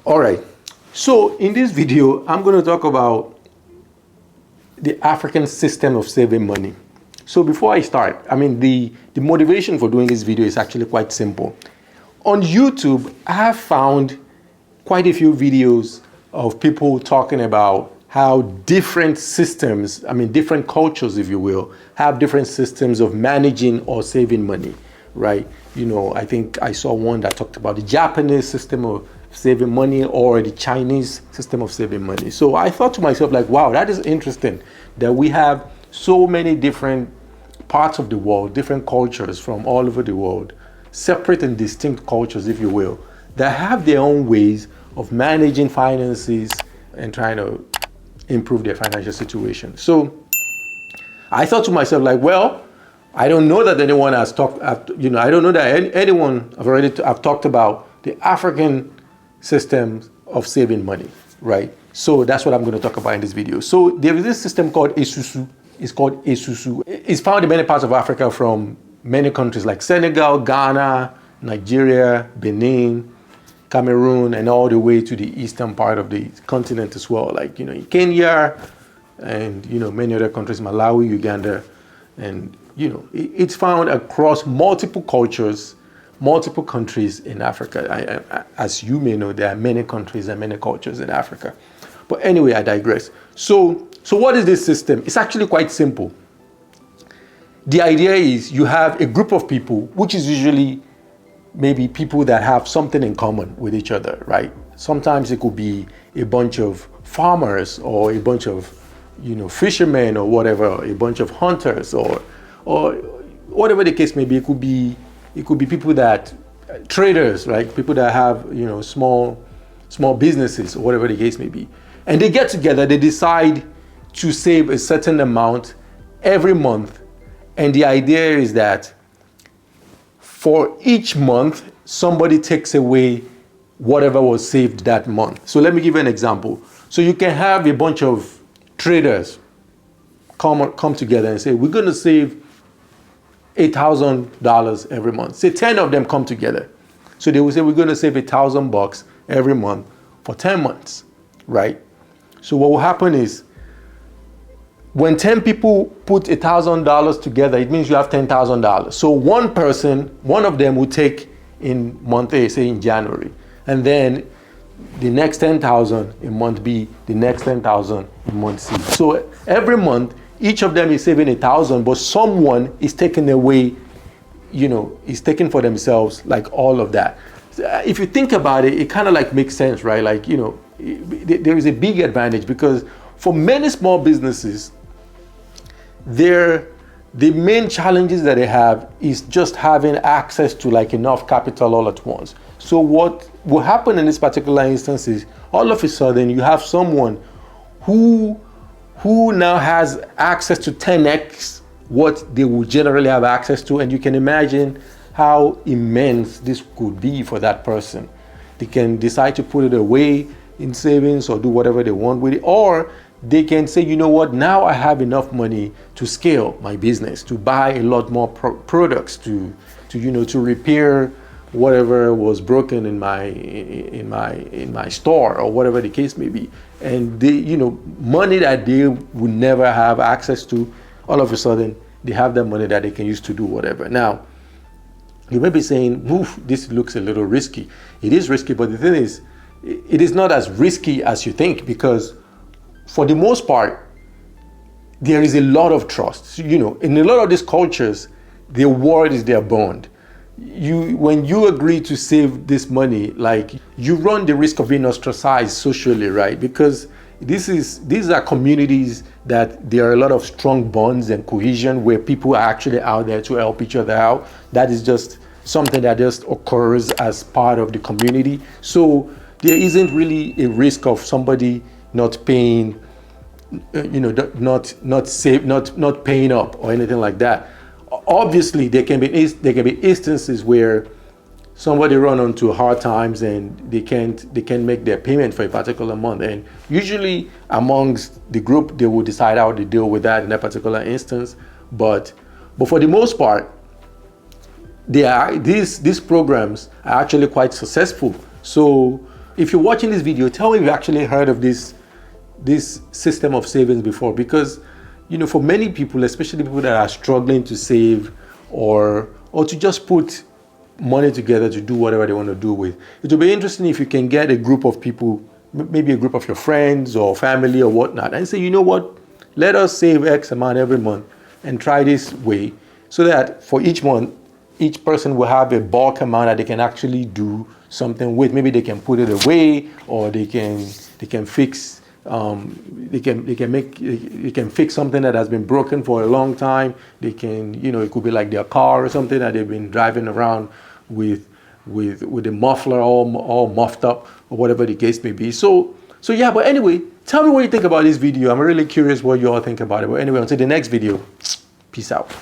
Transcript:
All right. So in this video, I'm going to talk about the African system of saving money. So before I start, the motivation for doing this video is actually quite simple. On YouTube, I have found quite a few videos of people talking about how different systems, different cultures, if you will, have different systems of managing or saving money, right? I think I saw one that talked about the Japanese system of saving money or the Chinese system of saving money. So I thought to myself, like, wow, that is interesting that we have so many different parts of the world, different cultures from all over the world, separate and distinct cultures, if you will, that have their own ways of managing finances and trying to improve their financial situation. So I thought to myself, like, well, I don't know that anyone has talked, I don't know that anyone I've talked about the African systems of saving money, right? So that's what I'm going to talk about in this video. So there is this system called Esusu. It's called Esusu. It's found in many parts of Africa from many countries like Senegal, Ghana, Nigeria, Benin, Cameroon, and all the way to the eastern part of the continent as well, like, in Kenya and, many other countries, Malawi, Uganda, and, it's found across multiple cultures, multiple countries in Africa. As you may know, there are many countries and many cultures in Africa. But anyway, I digress. So what is this system? It's actually quite simple. The idea is you have a group of people, which is usually maybe people that have something in common with each other, right? Sometimes it could be a bunch of farmers or a bunch of, fishermen or whatever, a bunch of hunters or whatever the case may be. It could be people that, traders, right? People that have, small businesses or whatever the case may be. And they get together, they decide to save a certain amount every month. And the idea is that for each month, somebody takes away whatever was saved that month. So let me give you an example. So you can have a bunch of traders come together and say, we're going to save $8,000 every month. Say 10 of them come together. So they will say, we're going to save $1,000 every month for 10 months, right? So what will happen is, when 10 people put $1,000 together, it means you have $10,000. So one of them will take in month A, say in January, and then the next 10,000 in month B, the next 10,000 in month C. So every month, each of them is saving 1,000, but someone is taking away, is taking for themselves like all of that. If you think about it, it kind of like makes sense, right? Like, there is a big advantage because for many small businesses, the main challenges that they have is just having access to like enough capital all at once. So what will happen in this particular instance is all of a sudden you have someone who now has access to 10x what they would generally have access to, and you can imagine how immense this could be for that person. They can decide to put it away in savings or do whatever they want with it, or they can say, you know what, now I have enough money to scale my business, to buy a lot more products, to repair whatever was broken in my store or whatever the case may be. And they, money that they would never have access to, all of a sudden they have that money that they can use to do whatever. Now, you may be saying, oof, this looks a little risky. It is risky, but the thing is, it is not as risky as you think, because for the most part, there is a lot of trust. In a lot of these cultures, their word is their bond. When you agree to save this money, like, you run the risk of being ostracized socially, right? Because these are communities that there are a lot of strong bonds and cohesion where people are actually out there to help each other out. That is just something that just occurs as part of the community. So there isn't really a risk of somebody not paying, not paying up or anything like that. Obviously, there can be instances where somebody run into hard times and they can't make their payment for a particular month, and usually amongst the group they will decide how to deal with that in that particular instance. But for the most part, these programs are actually quite successful. So if you're watching this video, tell me if you actually heard of this system of savings before, because for many people, especially people that are struggling to save or to just put money together to do whatever they want to do with, it will be interesting if you can get a group of people, maybe a group of your friends or family or whatnot, and say, you know what, let us save X amount every month and try this way, so that for each month, each person will have a bulk amount that they can actually do something with. Maybe they can put it away, or they can fix they can fix something that has been broken for a long time. They can, it could be like their car or something that they've been driving around with the muffler all muffed up, or whatever the case may be. So yeah, but anyway, tell me what you think about this video. I'm really curious what you all think about it. But anyway, until the next video, peace out.